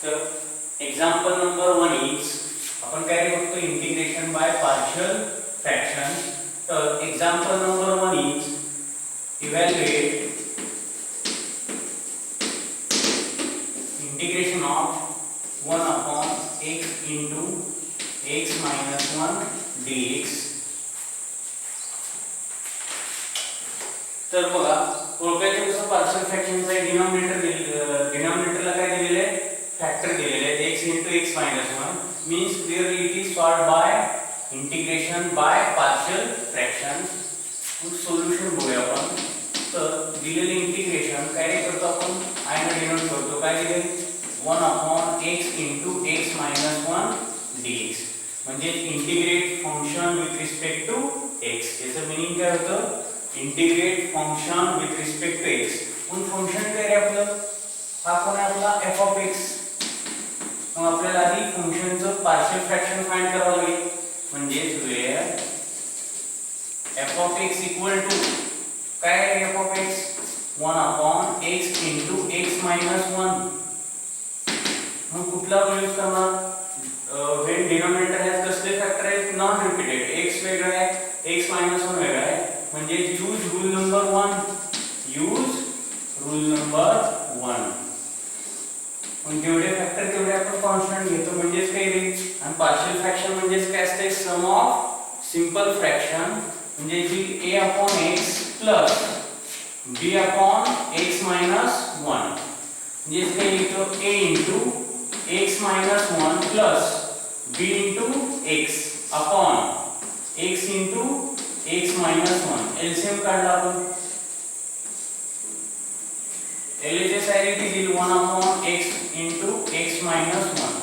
तर example number 1 is आपण काय बघतो इंटिग्रेशन बाय पार्शियल फ्रॅक्शन. तर example number 1 is evaluate integration of 1 upon x into x minus 1 dx. तर बघा ओळखायचं कसं पार्शियल फ्रॅक्शनचा डिनॉमिनेटरला काय दिलेले आहे फॅक्टर दिलेले आहेत x into x minus 1 means clearly it is solved by integration by partial fraction. मग सोल्युशन बघूया आपण. तर दिलेले इंटिग्रेशन काय करतो आपण i ने डिनोट करतो. काय दिले 1 upon x into x minus 1 dx म्हणजे integrate function with respect to x. याचं मीनिंग काय होतं integrate function with respect to x. पण फंक्शन काय आहे आपलं हा कोण आहे आपला f of x. मग आपल्याला आधी फंक्शनचं पार्शियल फ्रॅक्शन फाइंड करावं लागेल. म्हणजे where f of x equal to काय आहे f of x 1 upon x into x minus 1. मग कुठला यूज करणार when denominator has कसले फॅक्टर आहेत नॉन रिपीटेड. x वेगळा आहे x minus 1 वेगळा आहे. म्हणजे use rule number 1. Use rule number 1. मग जेवढे फॅक्टर तेवढे आपण कॉन्स्टंट घेतो म्हणजेच काय रे. आणि पार्शियल फ्रॅक्शन म्हणजेच काय असते सम ऑफ सिंपल फ्रॅक्शन. म्हणजे जी a upon x plus b upon x minus 1 म्हणजे काय येतो a into x minus 1 plus b into x upon x into x minus 1. LCM काढला आपण. LHS आहे ती दिली 1 upon x into x minus 1.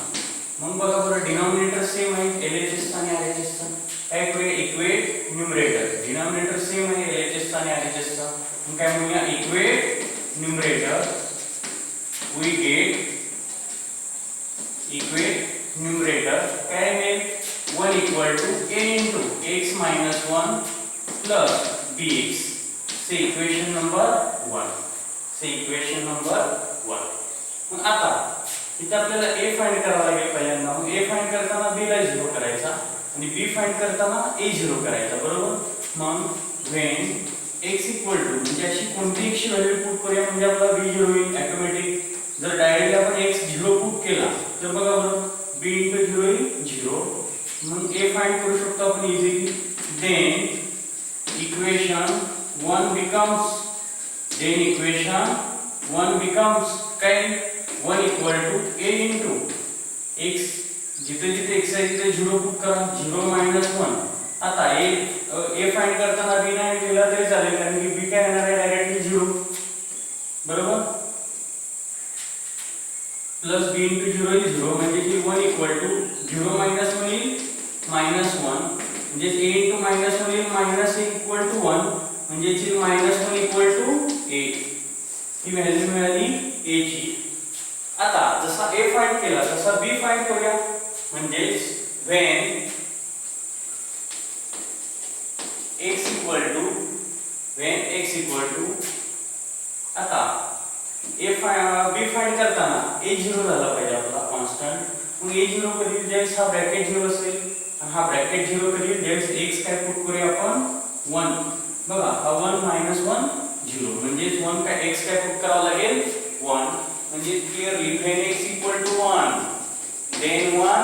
मग बघा बरं डिनॉमिनेटर सेम आहे LHS आणि RHS चा. काय करूया इक्वेट न्यूमरेटर. डिनॉमिनेटर सेम आहे LHS आणि RHS चा. मग काय म्हणूया equate numerator we get equate numerator काय मिळेल 1 equal to a into x minus 1 plus bx. Say equation number 1. Say equation number 1. मग आता इथे आपल्याला a फाइंड करावा लागेल पहिल्यांदा. मग a फाइंड करताना b ला 0 करायचा आणि b फाइंड करताना a 0 करायचा बरोबर. मग when x equal to म्हणजे अशी कोणती x ची व्हॅल्यू पुट करूया म्हणजे आपला b 0 होईल ऑटोमॅटिक. जर डायरेक्टली आपण x 0 पुट केला तर बघा बरं b into 0 होईल 0. मग a फाइंड करू शकतो आपण इझिली. देन इक्वेशन 1 becomes काय 1 equal to a into x. जिथे जिथे x आहे तिथे 0 पुट करा 0 minus 1. आता a फाइंड करताना b नाही दिला तरी चालेल कारण की b काय येणार आहे डायरेक्टली 0 बरोबर. प्लस b into 0 is 0 म्हणजे की 1 equal to 0 minus 1 is minus 1 म्हणजे a into minus 1 is minus a equal to 1 म्हणजे की minus 1 equal to a. He value मिळाली a ची. आता जसा a फाइंड केला तसा b फाइंड करूया. म्हणजे when x equal to आता b फाइंड करताना a 0 झाला पाहिजे आपला कॉन्स्टंट. मग a 0 कधी येईल ज्यावेळेस हा ब्रॅकेट 0 असेल आणि हा ब्रॅकेट 0 कधी येईल ज्यावेळेस x काय पुट करूया आपण 1. बघा हा 1 minus 1 0 म्हणजे 1 काय x काय पुट करावा लागेल 1. म्हणजे clearly when x equal to 1 then 1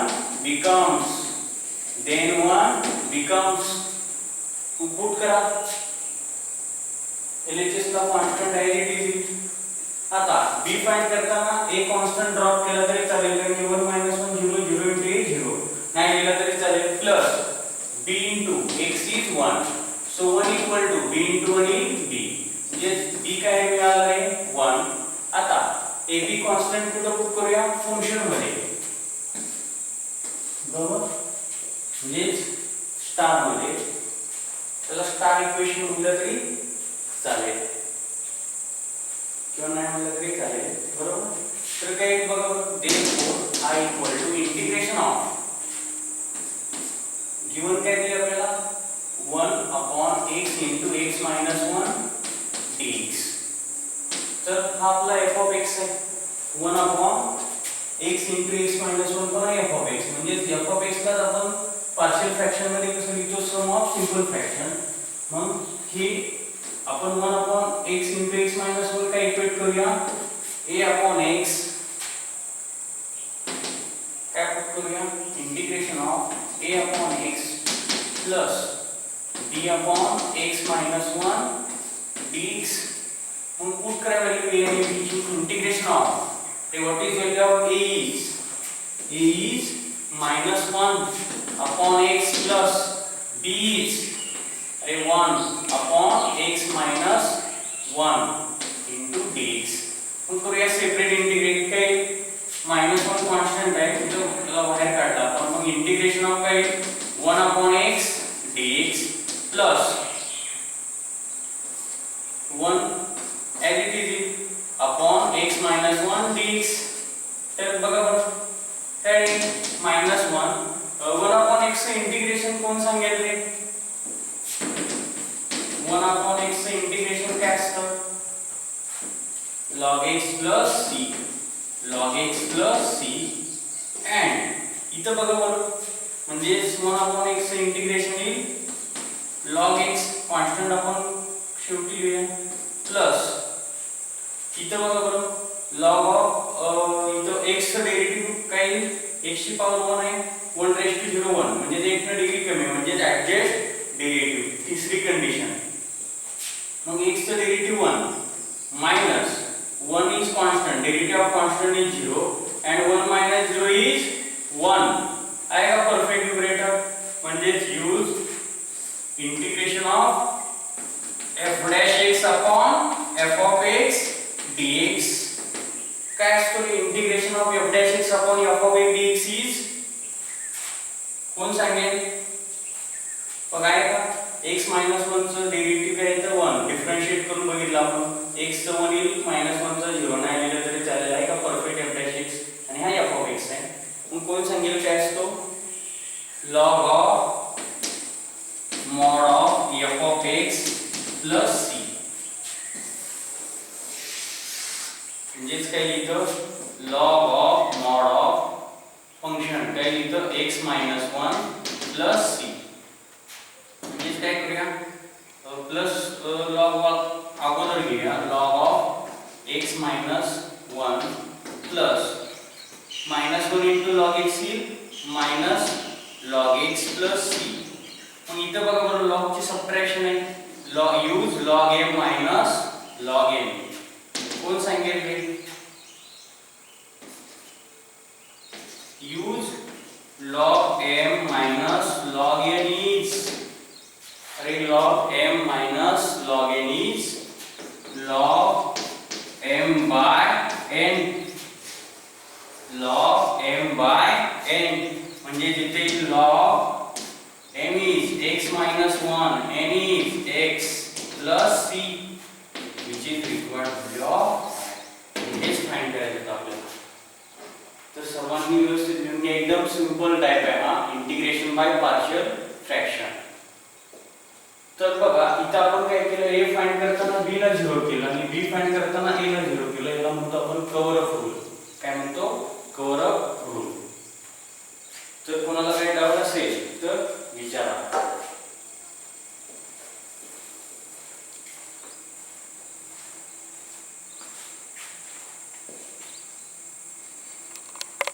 becomes put करा LHS ला कॉन्स्टंट आहे it is. आता b फाइंड करताना a कॉन्स्टंट ड्रॉप केला तरी चालेल कारण की 1 minus 1 0 0 into a 0 नाही लिहिला तरी चालेल plus b into x is 1. so 1 equal to b into 1 is b म्हणजे b काय मिळालं आहे 1. आता a b कॉन्स्टंट कुठे पुट करूया फंक्शन मध्ये बरोबर म्हणजे स्टार मध्ये. त्याला स्टार इक्वेशन म्हटलं तरी चालेल किंवा नाही म्हणलं तरी चालेल बरोबर. तर काय बघा therefore I equal to integration of given काय दिले आपल्याला 1 upon x into x minus 1 dx. तर हा आपला f of x आहे 1 upon x into x minus 1 पुन्हा f of x म्हणजे f of x ला आपण पार्शियल फ्रॅक्शन मध्ये कसं लिहितो सम ऑफ सिंपल फ्रॅक्शन मग ही आपण 1 upon x into x minus 1 काय इक्वेट करूया a upon x काय पुट करूया integration of a upon x plus d upon x minus 1 dx मग पुट करा व्हॅल्यू a आणि b ची इंटिग्रेशन ऑफ ते what is value of a is minus 1 upon x plus b is 1 upon x minus 1 into dx मग करूया separate integrate काय -1 constant आहे तो बाहेर काढला आपण मग इंटिग्रेशन ऑफ काय 1 upon x dx plus 1 as it is upon x minus 1 dx तर बघा बरं काय -1 1 upon x चे इंटिग्रेशन कोण सांगेल रे 1 upon x चे इंटिग्रेशन काय असतं log x plus c log x plus c and इथं बघा बरं म्हणजे 1 upon x चे इंटिग्रेशन येईल log x कॉन्स्टंट आपण शेवटी लिहूया प्लस इथं बघा बरं log ऑफ इथं x चं डेरिव्हेटिव्ह काय येईल x ची पॉवर 1 आहे 1 raised to 0 1 म्हणजे ते 1 डिग्री कमी आहे म्हणजे ऍडजस्ट डेरिव्हेटिव्ह तिसरी कंडिशन मग x चं derivative 1 minus 1 is constant derivative of constant is 0 and 1 minus 0 is 1 आएगा परफेक्ट न्यूमरेटर म्हणजे use integration of f dash x upon f of x dx काय असतो integration of f dash x upon f of x dx is कोण सांगेल बघा का x minus 1 चं derivative आहे तर 1 डिफरन्शिएट करून बघितलं आपण x चं 1 येईल -1 चं 0 नाही लिहिलं तरी चालेल आहे का परफेक्ट f dash x आणि हा f of x आहे मग कोण सांगेल काय असतो log of mod of f of x plus c म्हणजेच काय लिहितो log of mod of function काय लिहितो x minus 1 plus c म्हणजेच काय करूया प्लस log अगोदर घेऊया log of x minus 1 plus -1 into log x येईल minus log x plus c मग इथं बघा बरं log ची सबट्रॅक्शन आहे log use log m minus log n कोण सांगेल रे use log m minus log n is अरे log m minus log n is log m by n log m by n म्हणजे जिथे log m is x minus 1 n is x plus c which is required value of हेच find करायचं आपल्याला तर सर्वांनी व्यवस्थित लिहून घ्या एकदम सिंपल टाइप आहे हा इंटिग्रेशन बाय पार्शियल फ्रॅक्शन तर बघा इथं आपण काय केलं a फाइंड करताना b ला 0 केलं आणि b फाइंड करताना a ला 0 केलं याला म्हणतो आपण कव्हर ऑफ रूल